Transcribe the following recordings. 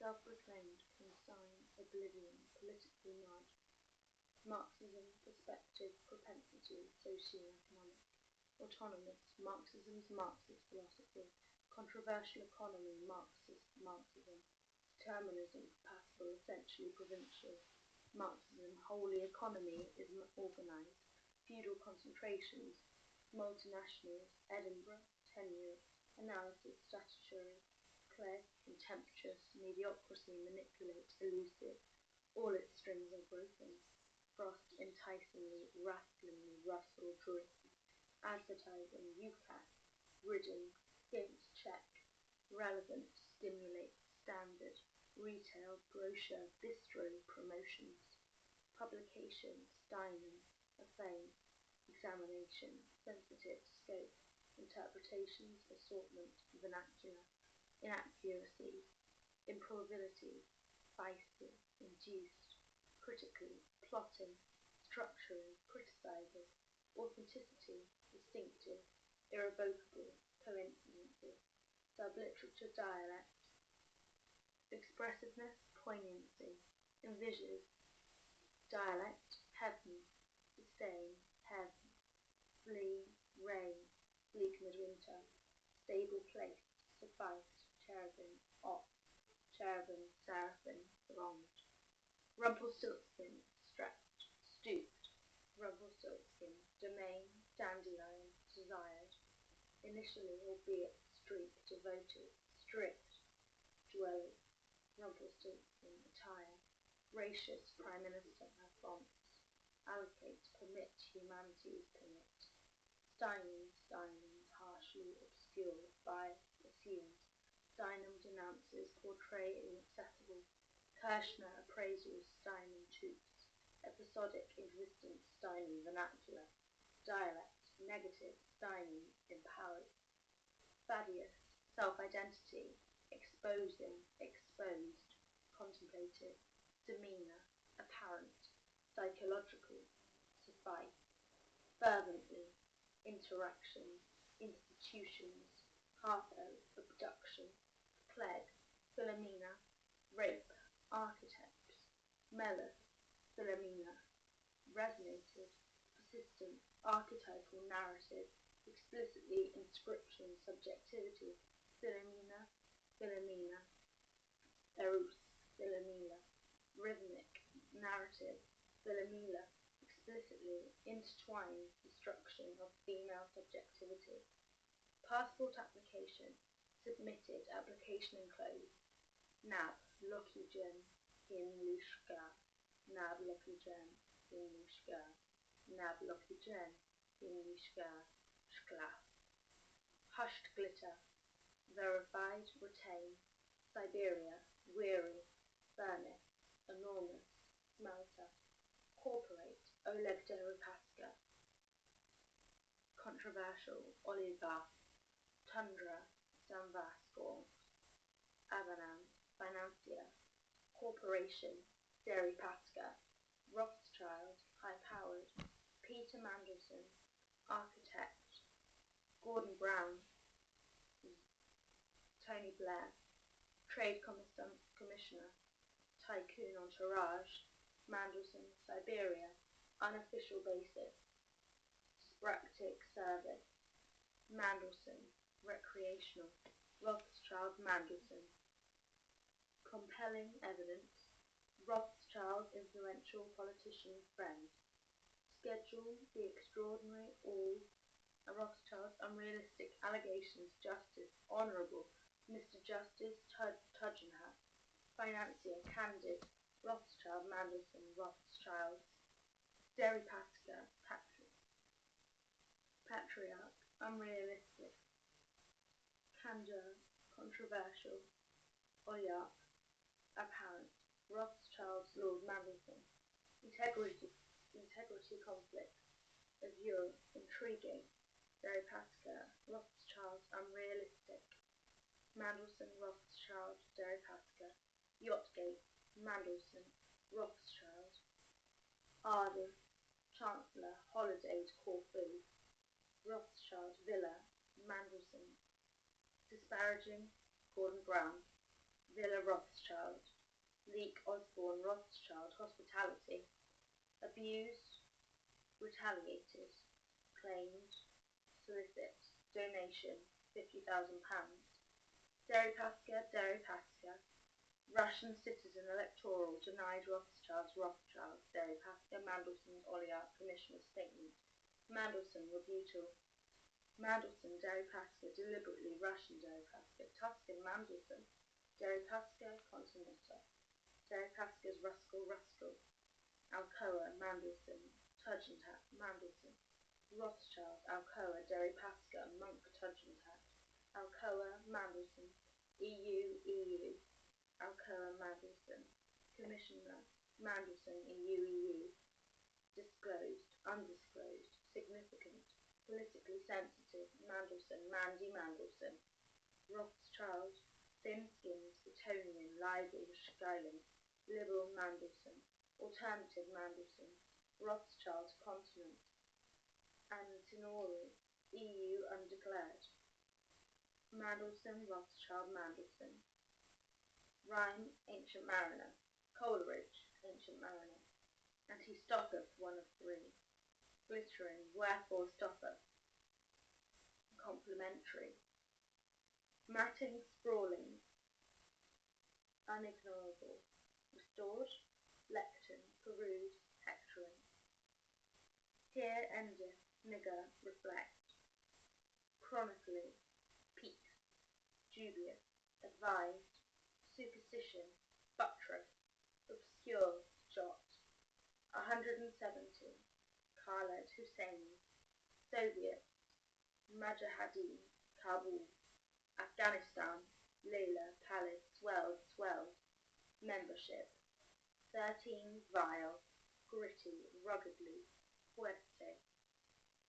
self-proclaimed consign oblivion, politically mud, Marxism, perspective, propensity, socio-economic, autonomous, Marxism's Marxist philosophy, controversial economy, Marxist Marxism, determinism, passible, essentially provincial, Marxism, wholly economy is organised, feudal concentrations, multinationals, Edinburgh, tenure, analysis, statutory, Clegg, contemptuous, mediocrity, manipulate, elusive, all its strings are broken. Frost, enticingly, wrathfully, rustle, drip, advertising, UCAS, ridden, hint, check, relevant, stimulate, standard, retail, brochure, bistro, promotions, publication, stymie, affame, examination, sensitive, scope, interpretations, assortment, vernacular, inaccuracy, improbability, feisty, induced, critically, plotting, structuring, criticizing, authenticity, distinctive, irrevocable, coincidences, subliterature dialect, expressiveness, poignancy, envisage, dialect, heaven, sustain, heaven, flee, rain, bleak midwinter, stable place, suffice, cherubim, off, cherubim, seraphim, thronged, Rumpelstiltskin, stretched, stooped, Rumpelstiltskin, domain, dandelion, desired, initially albeit streak, devoted, strict, dwelling, Rumpelstiltskin, attire, gracious, Prime Minister, her fonts, allocate, permit, humanities permit, Steinman, harshly obscure, bias, assumed, Steinem denounces, portray inaccessible, Kirschner appraisals, Steinman toots, episodic existence, Steinman vernacular, dialect, negative, Steinman empowered, Thaddeus, self-identity, exposing, exposed, contemplative, demeanour, apparent, psychological, suffice, fervently, interaction, institutions, Harpo, abduction, Clegg, Philomena, rape, architects, Mellus, Philomena, resonated, persistent, archetypal narrative, explicitly inscription, subjectivity, Philomena, Philomena, Eros, Philomela, rhythmic, narrative, Philomela, explicitly intertwined destruction of female subjectivity. Passport application, submitted, application enclosed, NAB, Lokigen, Hinlishka, NAB Lokigen, Hinlishka, NAB Lokigen, Hinlishka, Shklaf. Hushed glitter, verified, retain, Siberia, weary, furnace, enormous, smelter, corporate, Oleg Deripaska, controversial, oligarch, tundra, Samvaskor, Avanan, financier, corporation, Deripaska, Rothschild, high-powered, Peter Mandelson, architect, Gordon Brown, Tony Blair, Trade Commissioner, Tycoon entourage, Mandelson, Siberia, unofficial basis, Spractic service, Mandelson, recreational, Rothschild Mandelson, compelling evidence, Rothschild influential politician friend, schedule the extraordinary all Rothschild's unrealistic allegations, justice, honourable, Mr. Justice Tugendhat, financier, candid, Rothschild, Mandelson, Rothschild, Deripaska, patriarch, unrealistic, candor, controversial, oligarch, apparent, Rothschild's Lord Mandelson, integrity conflict, azure, intriguing, Deripaska, Rothschild, unrealistic, Mandelson, Rothschild, Deripaska, Yachtgate, Mandelson, Rothschild, Arden, Chancellor, holidays, Corfu, Rothschild, Villa, Mandelson, disparaging, Gordon Brown, Villa Rothschild, Leek Osborne Rothschild Hospitality, abused, retaliated, claimed, solicit, donation, £50,000. Deripaska, Russian citizen electoral denied Rothschild, Deripaska, Mandelson, Oliart, Commissioner statement, Mandelson, rebuttal, Mandelson, Deripaska, deliberately Russian Deripaska, Tuscan, Mandelson, Deripaska, Continental, Deripaska's Ruskell, Alcoa, Mandelson, Tugendhat, Mandelson, Rothschild, Alcoa, Deripaska, Monk, Tugendhat, Alcoa, Mandelson, EU, Alcoa, Mandelson, Commissioner, Mandelson, EU, disclosed, undisclosed, significant, politically sensitive, Mandelson, Mandelson, Rothschild, thin-skinned, Etonian, libel, Schuylen, liberal Mandelson, alternative Mandelson, Rothschild, continent, Antinori, EU undeclared, Mandelson, Rothschild, Mandelson, Rhyme, ancient mariner, Coleridge, ancient mariner, and he stoppeth one of three, glittering, wherefore stoppeth, complimentary, matting, sprawling, unignorable, restored, lectern, peruse, hectoring. Here endeth, nigger, reflect, chronically, peace, dubious, advised, superstition, buttress, obscure, jot, 170, Khaled Hussein, Soviet, Mujahideen, Kabul, Afghanistan, Layla, Palace, swelled, membership, 13, vile, gritty, ruggedly, fuerte,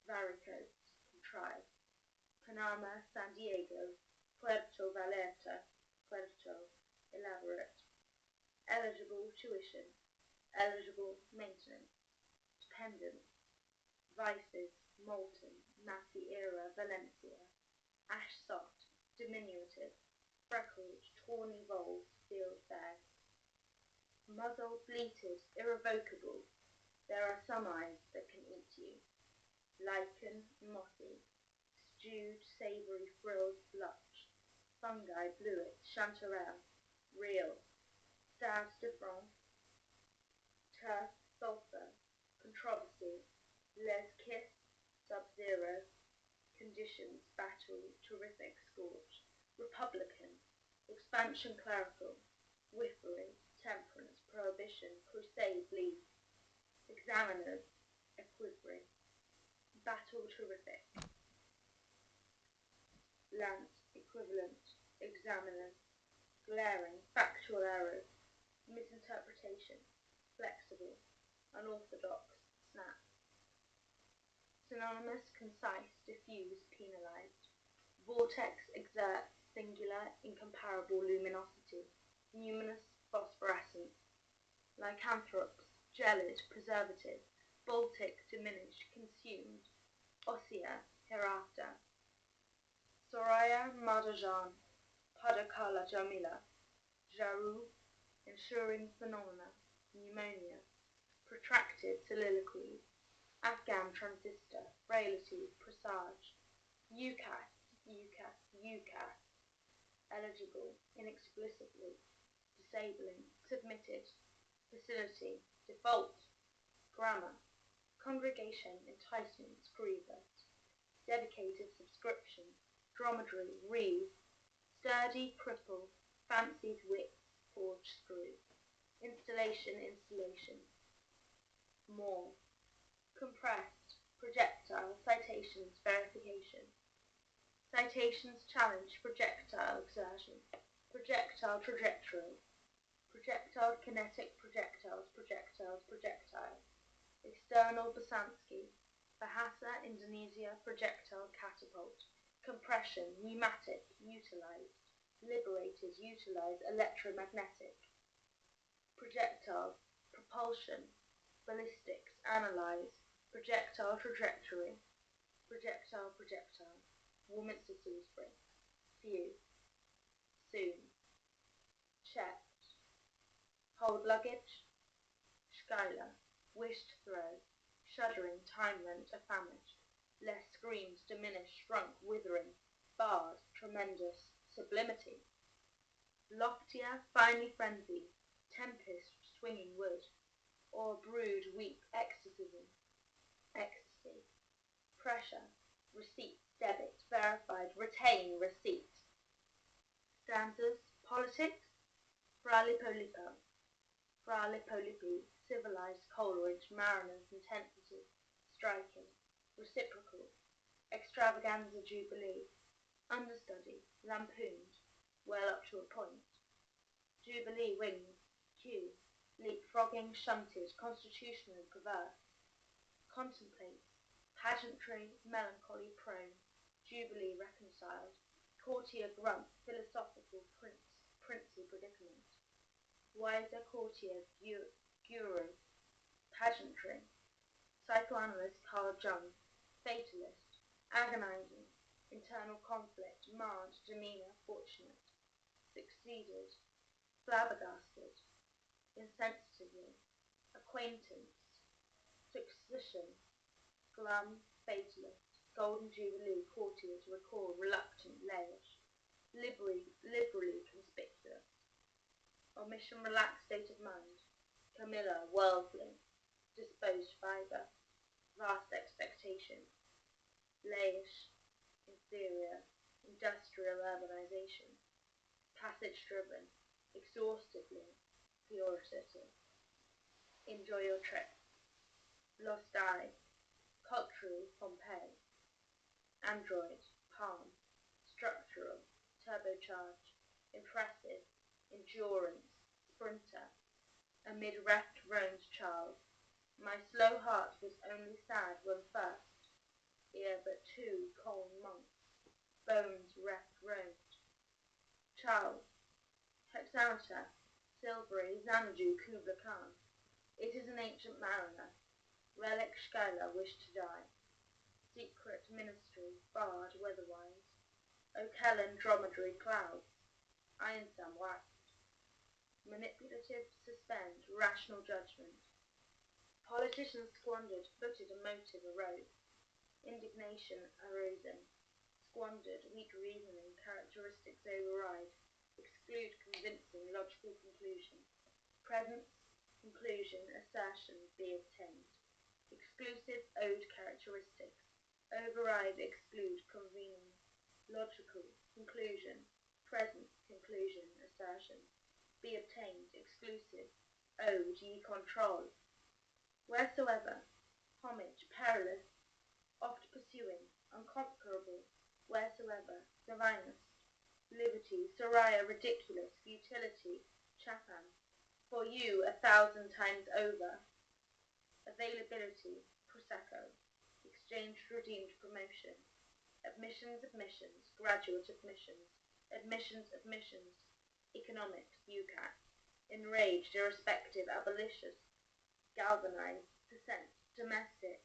varicose, contrived, Panama, San Diego, Puerto Vallarta, elaborate, eligible tuition, eligible maintenance, dependent, vices, molten, Nazi era, Valencia, ash sot, diminutive, freckled, tawny voles, field fare, muzzle, bleated, irrevocable, there are some eyes that can eat you, lichen, mossy, stewed, savoury, frilled, blutch, fungi, bluet, chanterelle, real, stade de France, turf, sulphur, controversy, les kiss, sub-zero, conditions, battle, terrific, scorch, republican, expansion, clerical, whiffering, temperance, prohibition, crusade, league, examiners, equivary, battle, terrific, lance, equivalent, examiners, glaring, factual errors, misinterpretation, flexible, unorthodox, snap, synonymous, concise, diffuse, penalized, vortex, exerts, singular, incomparable luminosity, numinous, phosphorescent, lycanthropes, gelid, preservative, Baltic, diminished, consumed, ossia, hereafter, Soraya Madajan, Padakala Jamila, Jaru, ensuring phenomena, pneumonia, protracted soliloquies, Afghan transistor, frailty, presage, UCAS, eligible, inexplicably, disabling, submitted, facility, default, grammar, congregation, enticements, grievous, dedicated subscription, dromedary, reeve, sturdy, cripple, fancied wits, forged screw, installation, more, compressed, projectile, citations, verification, citations, challenge, projectile, exertion, projectile, trajectory, projectile, kinetic, projectile, external, Bosansky, Bahasa, Indonesia, projectile, catapult, compression, pneumatic, utilized, liberated, utilized, electromagnetic, projectile, propulsion, ballistics, analyze, projectile, trajectory, projectile, Warminster Salisbury, few, soon, checked. Hold luggage, Skylar, wish to throw, shuddering, time-rent, affamished, less screams, diminished, shrunk, withering, barred, tremendous, sublimity. Loftier, finely frenzied, tempest swinging wood, or brood weak ecstacism, ecstasy, pressure, receipt, debit, verified, retain, receipt. Stanzas, politics, Frale Polipo, Frale Polipi, civilized Coleridge, mariners, intensity, striking, reciprocal, extravaganza jubilee, understudy, lampooned, well up to a point. Jubilee wings, Q, leapfrogging, shunted, constitutionally perverse. Contemplates, pageantry, melancholy prone, Jubilee reconciled, courtier grunt, philosophical princely predicament. Wiser courtier guru, pageantry. Psychoanalyst Carl Jung, fatalist, agonizing, internal conflict, marred, demeanor, fortunate, succeeded, flabbergasted, insensitively, acquaintance, succession, glum, fatalist, golden jubilee, courtiers, recall, reluctant, layish, liberally conspicuous, omission, relaxed state of mind, Camilla, worldly, disposed fibre, vast expectation, layish, inferior, industrial urbanization, passage-driven, exhaustively, puritative. Enjoy your trip. Lost eye, cultural, Pompeii. Android, palm, structural, turbocharged, impressive, endurance, sprinter. Amid reft roamed child. My slow heart was only sad when first, ere but 2 cold months, bones reft roamed. Child, Hexauta, Silbury, Xanadu, Kubla Khan. It is an ancient mariner. Relic Skylar wished to die. Secret ministry, barred weatherwise. O'Kellen dromedary clouds. Ironsam waxed. Manipulative suspend, rational judgment. Politicians squandered, footed, a motive arose. Indignation arisen. Squandered, weak reasoning, characteristics override. Exclude convincing, logical conclusion. Presence, conclusion, assertion be obtained. Exclusive, owed characteristics. Override, exclude, convening. Logical, conclusion. Presence, conclusion, assertion. Be obtained, exclusive. Owed, ye control. Wheresoever. Homage, perilous. Oft pursuing, unconquerable. Wheresoever. Divinest. Liberty, Soraya, ridiculous. Futility, Chapman. For you 1,000 times over. Availability, Prosecco. Exchanged, redeemed, promotion. Admissions, graduate admissions. Admissions, economics, UCAT. Enraged, irrespective, abolitious. Galvanized, dissent, domestic.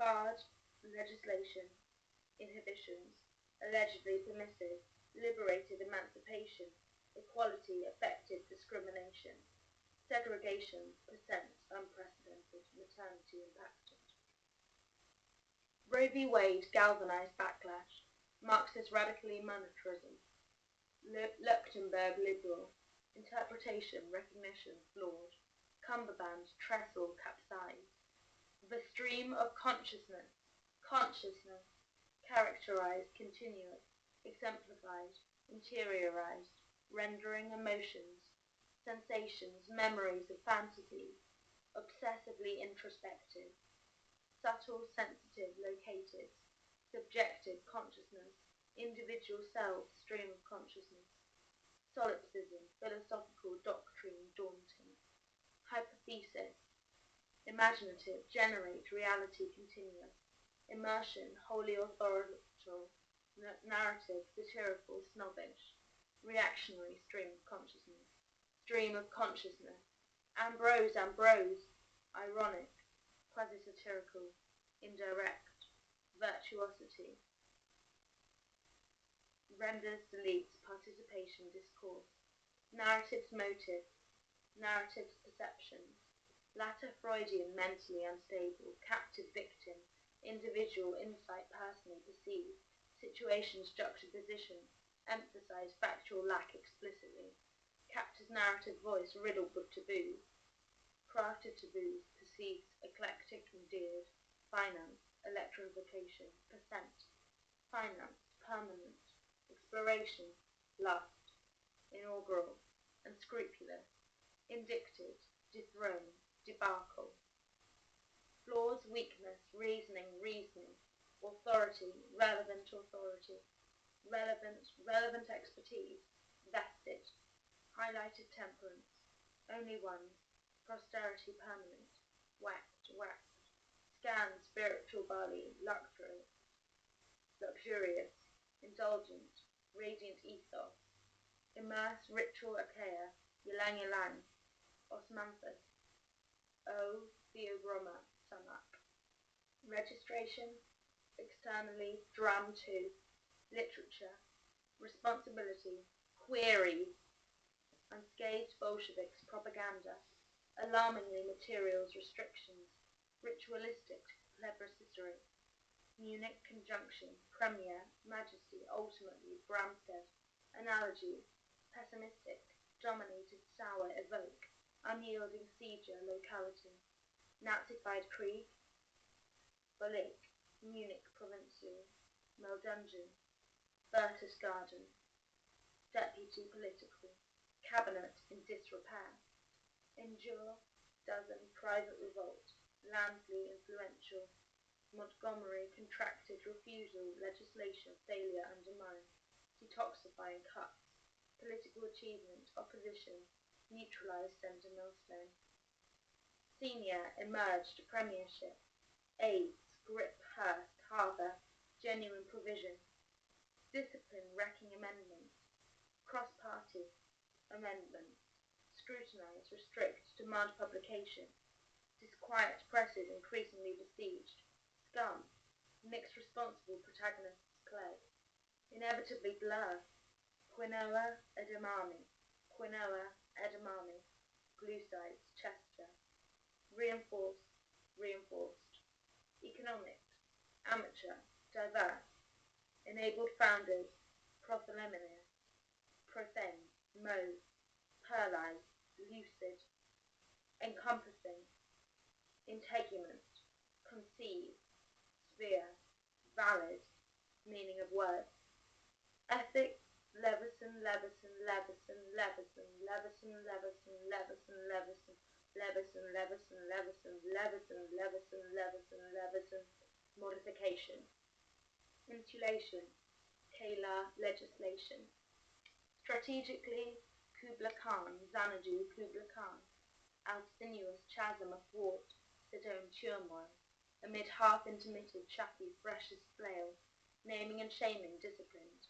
Barred, legislation. Inhibitions, allegedly permissive. Liberated, emancipation. Equality, effective, discrimination. Segregation, percent, unprecedented, maternity impacted. Roe v. Wade galvanized backlash. Marxist radical monetarism. Leuchtenberg liberal. Interpretation, recognition, flawed. Cumberbund, trestle, capsized. The stream of consciousness. Consciousness. Characterized, continuous, exemplified, interiorized. Rendering emotions. Sensations, memories of fantasies, obsessively introspective, subtle, sensitive, located, subjective consciousness, individual self, stream of consciousness, solipsism, philosophical doctrine daunting, hypothesis, imaginative, generate, reality continuous, immersion, wholly authorial, narrative, satirical, snobbish, reactionary, stream of consciousness. Stream of consciousness. Ambrose, ironic, quasi-satirical, indirect, virtuosity. Renders, deletes, participation, discourse. narrative's motive, narrative's perceptions, latter Freudian mentally unstable, captive victim, individual insight personally perceived, situations juxtaposition, emphasize factual lack explicitly, captures narrative voice riddled with taboos, crafted taboos, perceives eclectic endeared, finance, electrification, percent, finance, permanent, exploration, lust, inaugural, unscrupulous, indicted, dethroned, debacle, flaws, weakness, reasoning, authority, relevant expertise, vested, highlighted temperance, only ones, posterity permanent, waxed, scan, spiritual body, luxurious, indulgent, radiant ethos, immerse, ritual achaia, ylang, osmanthus, O. Theobroma, sunup. Registration, externally, dram 2, literature, responsibility, queries, unscathed Bolsheviks, propaganda, alarmingly materials restrictions, ritualistic plebiscitary, Munich conjunction, premier, majesty, ultimately, Bramstead, analogy, pessimistic, dominated, sour, evoke, unyielding sieger, locality, Nazified Krieg, Bolek, Munich provincial, Meldungeon, Berchtesgaden, deputy political, cabinet in disrepair, endure, dozen, private revolt, Landsley influential, Montgomery contracted refusal, legislation, failure undermined, detoxifying cuts, political achievement, opposition, neutralized centre millstone. Senior, emerged, premiership, AIDS, grip, Hearst, harbour, genuine provision, discipline, wrecking amendments, cross-party, amendments, scrutinise, restrict, demand publication, disquiet presses increasingly besieged, scum, mixed responsible protagonists play, inevitably blur, quinoa edamame, glue sides, Chester, reinforced, economics, amateur, diverse, enabled founders, protholemina, profane, mauve, pearlized, lucid, encompassing, integument, conceive, sphere, valid, meaning of words, ethics, Leveson, modification, insulation, Taylor legislation, strategically, Kubla Khan, Xanadu, Kubla Khan, out sinuous chasm athwart Sidon turmoil, amid half-intermitted chaffy freshest flail, naming and shaming disciplined.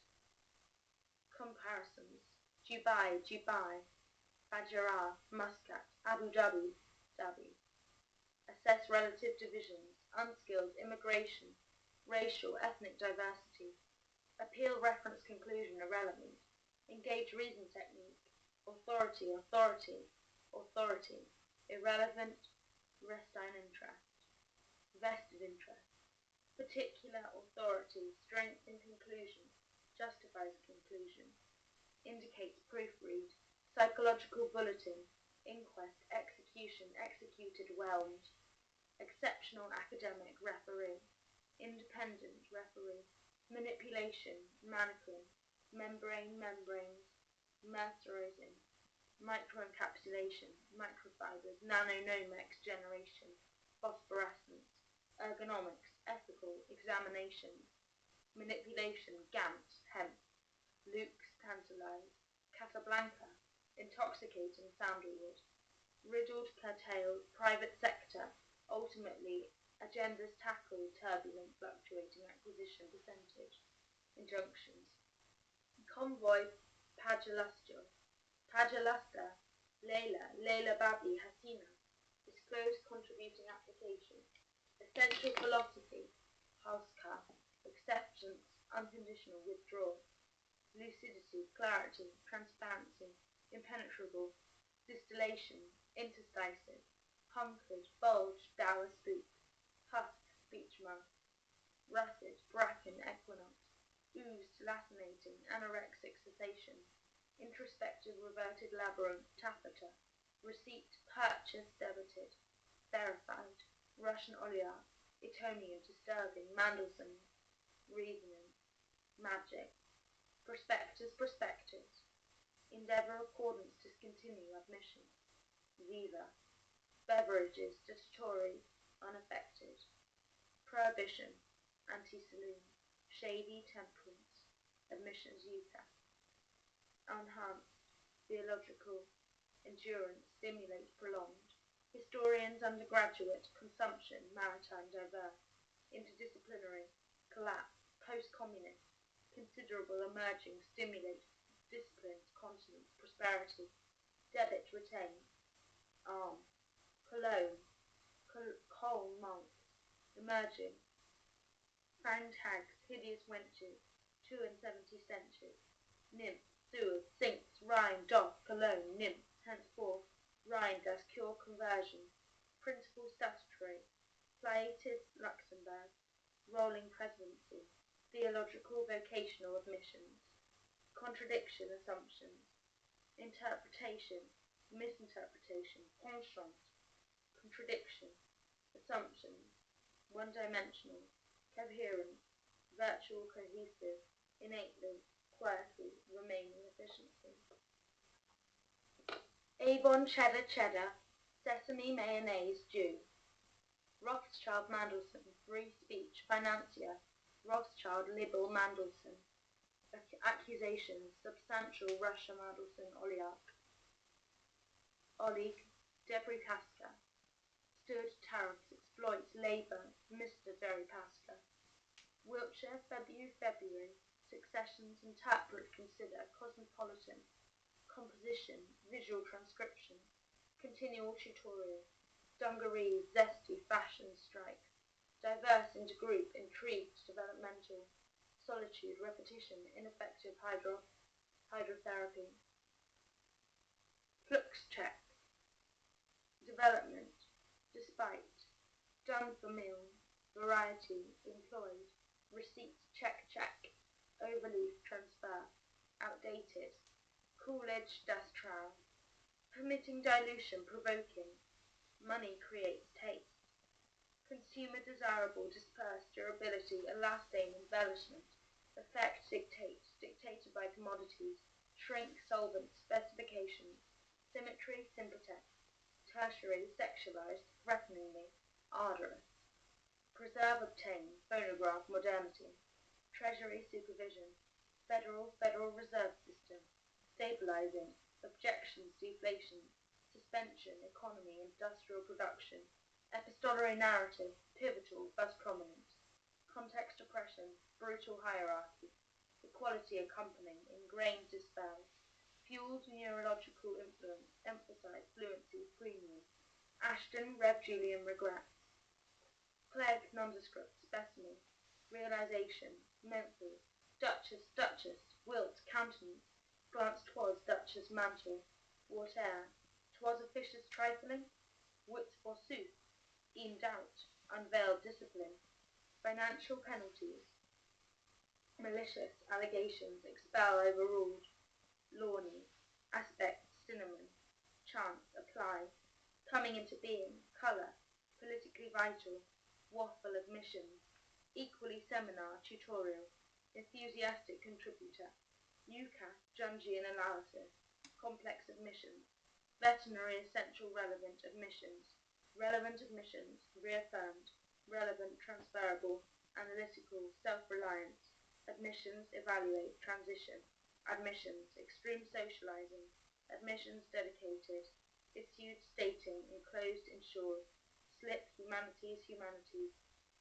Comparisons, Dubai, Fajarah, Muscat, Abu Dhabi, assess relative divisions, unskilled, immigration, racial, ethnic diversity, appeal, reference, conclusion, irrelevant, engage reason technique, authority, irrelevant, restine interest, vested interest, particular authority, strength in conclusion, justifies conclusion, indicates proofread, psychological bulletin, inquest, execution, executed, whelmed, exceptional academic referee, independent referee, manipulation, mannequin, membranes, mercerising, microencapsulation, microfibers, nanonomics, generation, phosphorescence, ergonomics, ethical, examinations, manipulation, Gant, hemp, Luke's tantalize, Casablanca, intoxicating sandalwood, riddled, curtailed, private sector, ultimately, agendas tackled, turbulent, fluctuating acquisition percentage, injunctions, convoy, Pajalusta, Leila Babi, Hasina, disclosed contributing application, essential philosophy, Hauska, acceptance, unconditional withdrawal, lucidity, clarity, transparency, impenetrable, distillation, interstices, hunkered, bulged, dour spook, husk, beech mouth, russet, bracken, equinox, oozed, lacinating, anorexic cessation, introspective, reverted labyrinth, taffeta, receipt, purchase, debited, verified, Russian oligarch, Etonian, disturbing, Mendelssohn, reasoning, magic, prospectus, endeavour, accordance, discontinue, admission, viva, beverages, statutory, unaffected, prohibition, anti-saloon, shady, temperance, admissions, UCAS, enhanced, theological, endurance, stimulate, prolonged, historians, undergraduate, consumption, maritime, diverse, interdisciplinary, collapse, post-communist, considerable, emerging, stimulate, disciplines, continence, prosperity, debit, retain, arm, cologne, coal, monk, emerging, fanged hags, hideous wenches, 72 centuries, nymph, sewers, sinks, Rhine, doth, cologne, nymph, henceforth, Rhine does cure conversion, principal statutory, Plaitis, Luxembourg, rolling presidency, theological, vocational admissions, contradiction, assumptions, interpretation, misinterpretation, penchant, contradiction, assumptions, one-dimensional, coherent, virtual, cohesive, innately, quirky, remaining efficiency. Avon, cheddar, sesame, mayonnaise, Jew. Rothschild, Mendelssohn, free speech, financier, Rothschild, libel, Mendelssohn. Accusations, substantial, Russia, Mendelssohn, oligarch. Olig, Deripaska. Stood, tariffs, exploits, labour, Mr. Deripaska. Wiltshire, February, successions, interpret, consider, cosmopolitan, composition, visual transcription, continual tutorial, dungarees, zesty, fashion, strike, diverse into group, intrigued, developmental, solitude, repetition, ineffective, hydrotherapy, flux check, development, despite, done for meal, variety, employed, receipt, check, overleaf, transfer, outdated, Coolidge, das trial, permitting dilution, provoking, money creates taste, consumer desirable, dispersed, durability, elastane, embellishment, effect, dictated by commodities, shrink, solvent, specifications, symmetry, sympathetic, tertiary, sexualized, threateningly, ardorous, preserve, obtain, phonograph, modernity, treasury, supervision, Federal Reserve System, stabilizing, objections, deflation, suspension, economy, industrial production, epistolary narrative, pivotal, thus prominent, context oppression, brutal hierarchy, equality accompanying, ingrained dispels, fueled neurological influence, emphasized fluency, premium, Ashton, Rev. Julian, regrets, Clegg, nondescript, specimen, realization, Memphis, Duchess, wilt, countenance, glance 'twas, Duchess, mantle, whate'er, 'twas officious trifling, wits forsooth, e'en doubt, unveiled discipline, financial penalties, malicious allegations, expel, overruled, lawny, aspect, cinnamon, chance, apply, coming into being, colour, politically vital, waffle, admissions, equally seminar, tutorial, enthusiastic contributor, UCAS, Jungian analysis, complex admissions, veterinary essential relevant admissions, reaffirmed, relevant, transferable, analytical, self-reliance, admissions, evaluate, transition, admissions, extreme socializing, admissions dedicated, issued, stating, enclosed, insured, slip, humanities,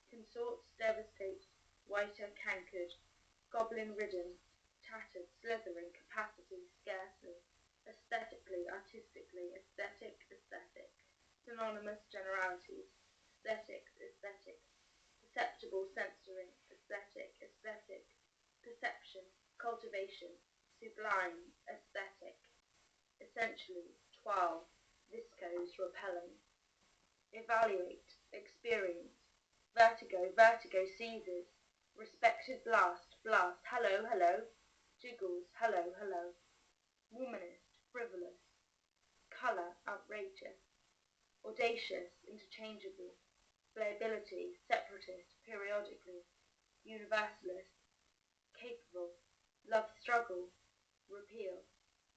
consorts, devastate, whiter, cankered, goblin-ridden, tattered, slithering, capacity, scarcely, aesthetically, artistically, aesthetic, synonymous, generalities, aesthetic, perceptible, sensory, aesthetic, perception, cultivation, sublime, aesthetic, essentially, 12, viscose, repellent. Evaluate, experience, vertigo, vertigo seizes, respected blast, blast, hello, hello, jiggles, hello, hello, womanist, frivolous, colour, outrageous, audacious, interchangeable, playability, separatist, periodically, universalist, capable, love struggle, repeal,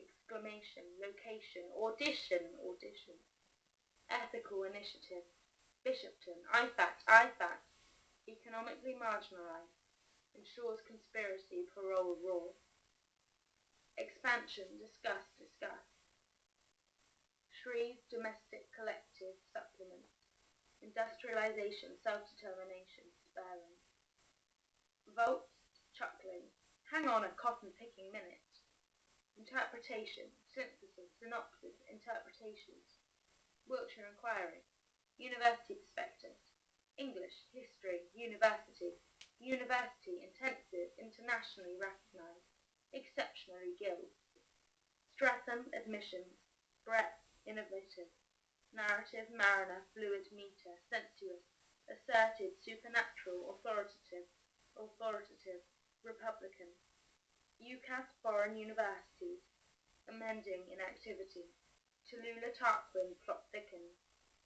exclamation, location, audition, audition, ethical initiative, Bishopton, IFAC, economically marginalised, ensures conspiracy, parole, raw, expansion, discuss, Shreve, domestic, collective, supplement, industrialisation, self-determination, sparing, Volts, chuckling, hang on a cotton-picking minute, interpretation, synthesis, synopsis, interpretations, Wiltshire Inquiry, University Prospectus, English, History, University, University, Intensive, Internationally Recognised, Exceptionally Guilds, Streatham, Admissions, Breadth, Innovative, Narrative, Mariner, Fluid, Meter, Sensuous, Asserted, Supernatural, Authoritative, Republican, UCAS, Foreign Universities, Amending, Inactivity, Tallulah Tarquin, Plot thickens,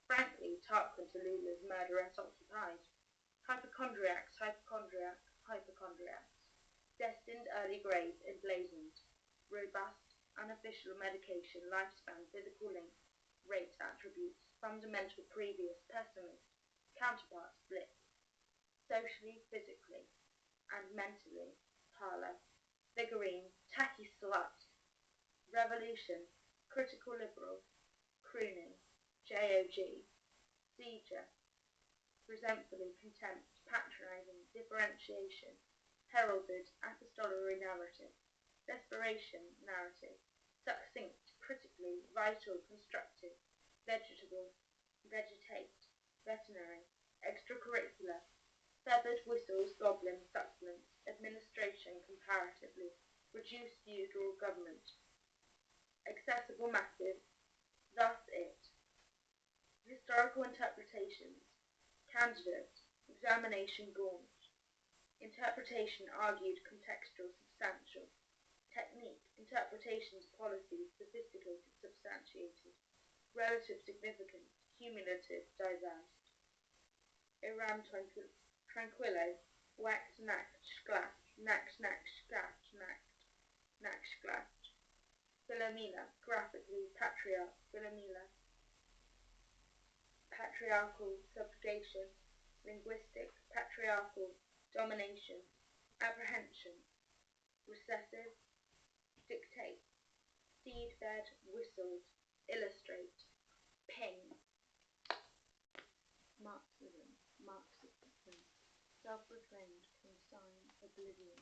frankly, Tarquin Tallulah's murderess occupied, hypochondriacs, destined early grave emblazoned, robust, unofficial medication, lifespan, physical link, rate attributes, fundamental previous, pessimist, counterpart split, socially, physically, and mentally, parlour, figurine, tacky slut, revolution, critical liberal, crooning, JOG, seizure, resentfully, contempt, patronising, differentiation, heralded, epistolary narrative, desperation, narrative, succinct, critically, vital, constructive, vegetable, vegetate, veterinary, extracurricular, feathered, whistles, goblin, succulent, administration, comparatively, reduced feudal government, accessible, massive, thus it, historical interpretations, candidate, examination, gaunt, interpretation, argued, contextual, substantial, technique, interpretations, policies, sophisticated, substantiated, relative significance, cumulative, diverse, Iram tranquillo, wax, nact, sclash, sclash, Philomela, graphically, patriarch, Philomela, patriarchal subjugation, linguistic, patriarchal domination, apprehension, recessive, dictate, seedbed, whistled, illustrate, ping, Marxism, self-proclaimed, consign, oblivion,